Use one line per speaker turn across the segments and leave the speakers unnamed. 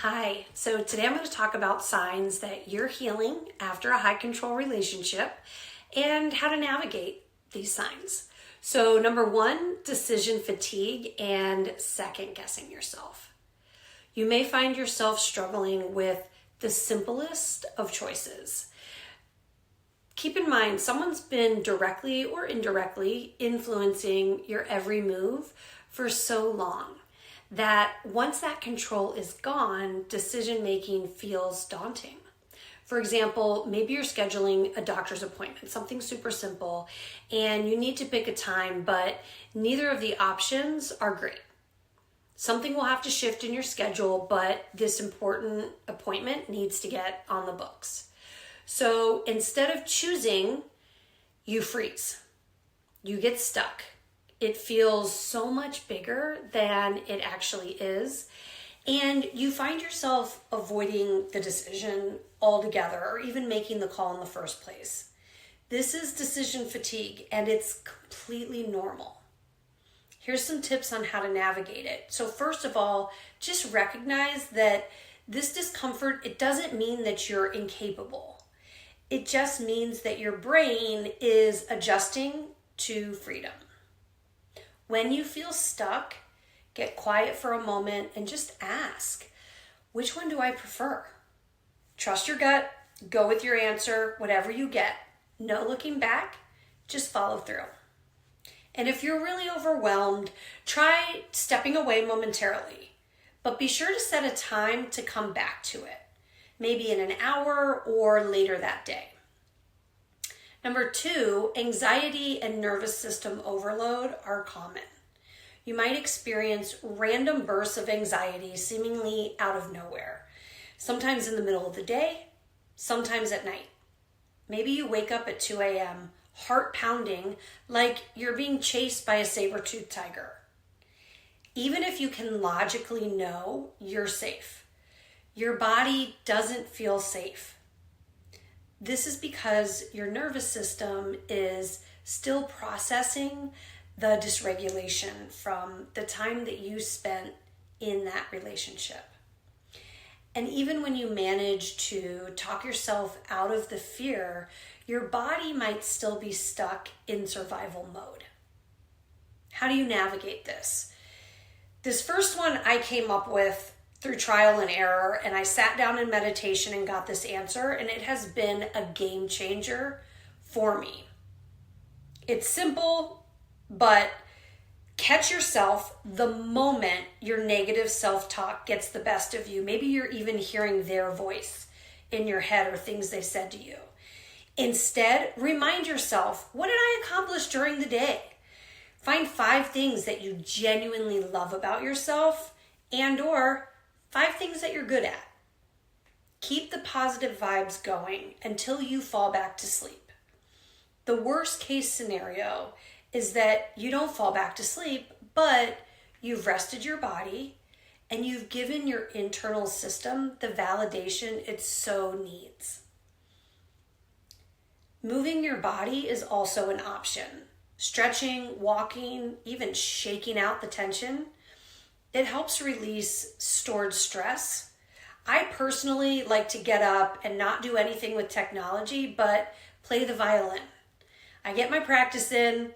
Hi, so today I'm going to talk about signs that you're healing after a high control relationship and how to navigate these signs. So number one, decision fatigue and second guessing yourself. You may find yourself struggling with the simplest of choices. Keep in mind, someone's been directly or indirectly influencing your every move for so long that once that control is gone, decision-making feels daunting. For example, maybe you're scheduling a doctor's appointment, something super simple, and you need to pick a time, but neither of the options are great. Something will have to shift in your schedule, but this important appointment needs to get on the books. So instead of choosing, you freeze. You get stuck. It feels so much bigger than it actually is. And you find yourself avoiding the decision altogether or even making the call in the first place. This is decision fatigue, and it's completely normal. Here's some tips on how to navigate it. So first of all, just recognize that this discomfort, it doesn't mean that you're incapable. It just means that your brain is adjusting to freedom. When you feel stuck, get quiet for a moment and just ask, which one do I prefer? Trust your gut, go with your answer, whatever you get. No looking back, just follow through. And if you're really overwhelmed, try stepping away momentarily, but be sure to set a time to come back to it, maybe in an hour or later that day. Number two, anxiety and nervous system overload are common. You might experience random bursts of anxiety seemingly out of nowhere, sometimes in the middle of the day, sometimes at night. Maybe you wake up at 2 a.m., heart pounding, like you're being chased by a saber-toothed tiger. Even if you can logically know you're safe, your body doesn't feel safe. This is because your nervous system is still processing the dysregulation from the time that you spent in that relationship. And even when you manage to talk yourself out of the fear, your body might still be stuck in survival mode. How do you navigate this? This first one I came up with through trial and error, and I sat down in meditation and got this answer, and it has been a game changer for me. It's simple, but catch yourself the moment your negative self-talk gets the best of you. Maybe you're even hearing their voice in your head or things they said to you. Instead, remind yourself, what did I accomplish during the day? Find 5 things that you genuinely love about yourself or 5 things that you're good at. Keep the positive vibes going until you fall back to sleep. The worst case scenario is that you don't fall back to sleep, but you've rested your body and you've given your internal system the validation it so needs. Moving your body is also an option. Stretching, walking, even shaking out the tension. It helps release stored stress. I personally like to get up and not do anything with technology, but play the violin. I get my practice in,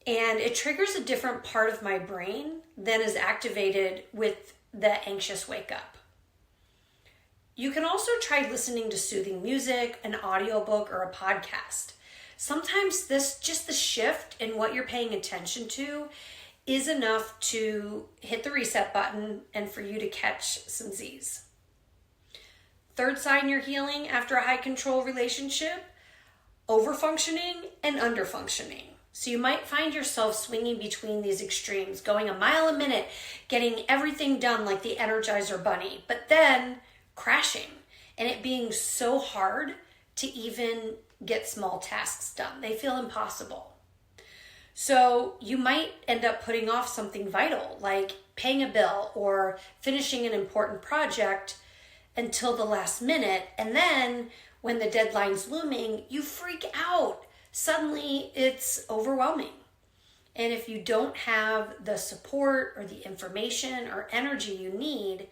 and it triggers a different part of my brain than is activated with the anxious wake up. You can also try listening to soothing music, an audiobook, or a podcast. Sometimes just the shift in what you're paying attention to is enough to hit the reset button and for you to catch some Z's. Third sign you're healing after a high control relationship, overfunctioning and underfunctioning. So you might find yourself swinging between these extremes, going a mile a minute, getting everything done like the Energizer Bunny, but then crashing and it being so hard to even get small tasks done. They feel impossible. So you might end up putting off something vital like paying a bill or finishing an important project until the last minute. And then when the deadline's looming, you freak out. Suddenly it's overwhelming. And if you don't have the support or the information or energy you need,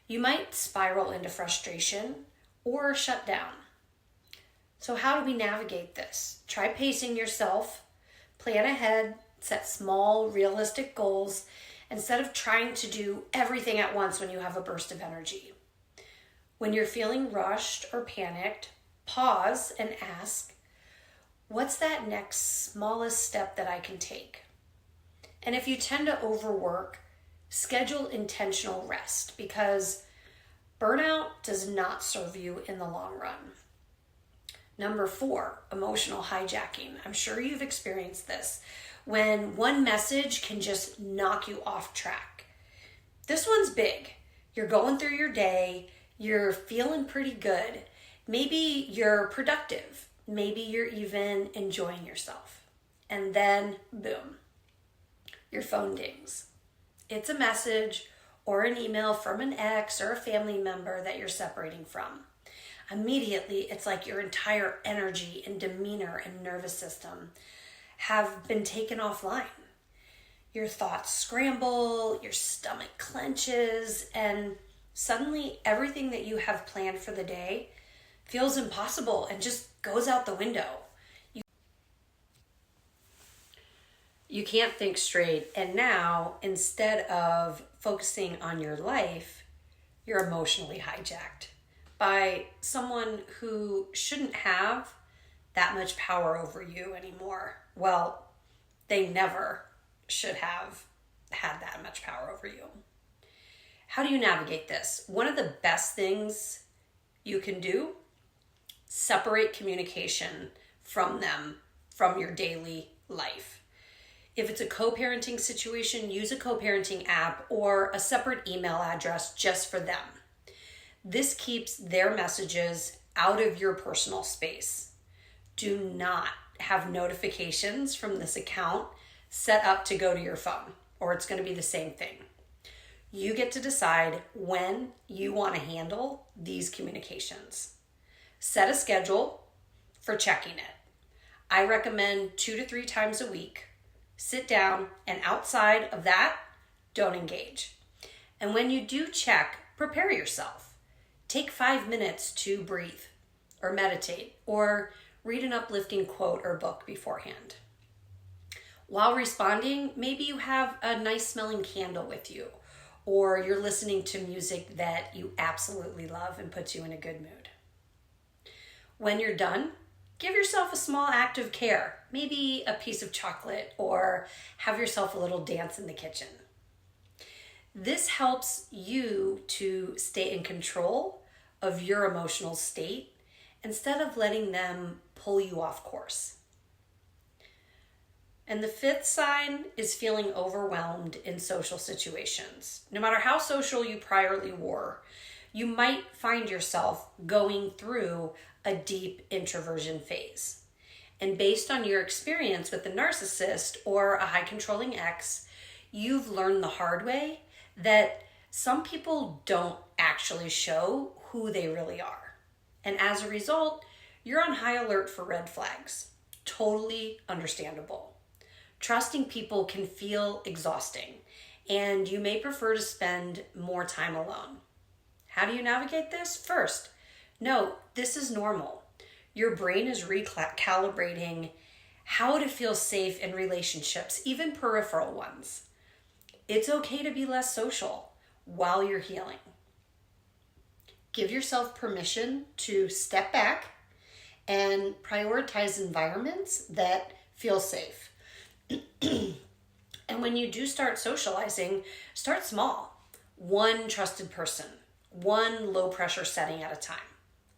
you might spiral into frustration or shut down. So how do we navigate this? Try pacing yourself, plan ahead, set small, realistic goals instead of trying to do everything at once when you have a burst of energy. When you're feeling rushed or panicked, pause and ask, what's that next smallest step that I can take? And if you tend to overwork, schedule intentional rest because burnout does not serve you in the long run. Number 4, emotional hijacking. I'm sure you've experienced this when one message can just knock you off track. This one's big. You're going through your day, you're feeling pretty good. Maybe you're productive. Maybe you're even enjoying yourself. And then, boom, your phone dings. It's a message or an email from an ex or a family member that you're separating from. Immediately, it's like your entire energy and demeanor and nervous system have been taken offline. Your thoughts scramble, your stomach clenches, and suddenly everything that you have planned for the day feels impossible and just goes out the window. You can't think straight, and now, instead of focusing on your life, you're emotionally hijacked by someone who shouldn't have that much power over you anymore. Well, they never should have had that much power over you. How do you navigate this? One of the best things you can do, separate communication from them, from your daily life. If it's a co-parenting situation, use a co-parenting app or a separate email address just for them. This keeps their messages out of your personal space. Do not have notifications from this account set up to go to your phone, or it's going to be the same thing. You get to decide when you want to handle these communications. Set a schedule for checking it. I recommend 2 to 3 times a week. Sit down, and outside of that, don't engage. And when you do check, prepare yourself. Take 5 minutes to breathe or meditate or read an uplifting quote or book beforehand. While responding, maybe you have a nice smelling candle with you, or you're listening to music that you absolutely love and puts you in a good mood. When you're done, give yourself a small act of care, maybe a piece of chocolate, or have yourself a little dance in the kitchen. This helps you to stay in control of your emotional state instead of letting them pull you off course. And the 5th sign is feeling overwhelmed in social situations. No matter how social you priorly were, you might find yourself going through a deep introversion phase. And based on your experience with a narcissist or a high controlling ex, you've learned the hard way that some people don't actually show who they really are. And as a result, you're on high alert for red flags. Totally understandable. Trusting people can feel exhausting, and you may prefer to spend more time alone. How do you navigate this? First, no, this is normal. Your brain is recalibrating how to feel safe in relationships, even peripheral ones. It's okay to be less social while you're healing. Give yourself permission to step back and prioritize environments that feel safe. And when you do start socializing, start small. One trusted person, one low pressure setting at a time.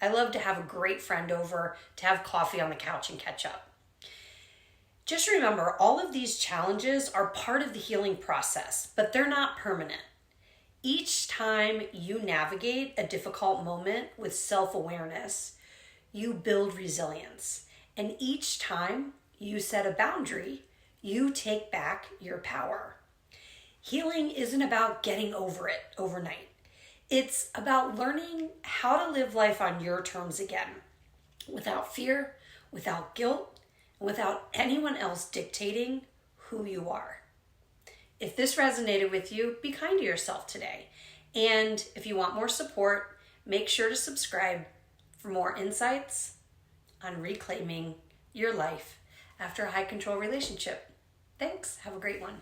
I love to have a great friend over to have coffee on the couch and catch up. Just remember, all of these challenges are part of the healing process, but they're not permanent. Each time you navigate a difficult moment with self-awareness, you build resilience. And each time you set a boundary, you take back your power. Healing isn't about getting over it overnight. It's about learning how to live life on your terms again, without fear, without guilt, and without anyone else dictating who you are. If this resonated with you, be kind to yourself today And if you want more support, make sure to subscribe for more insights on reclaiming your life after a high control relationship. Thanks. Have a great one.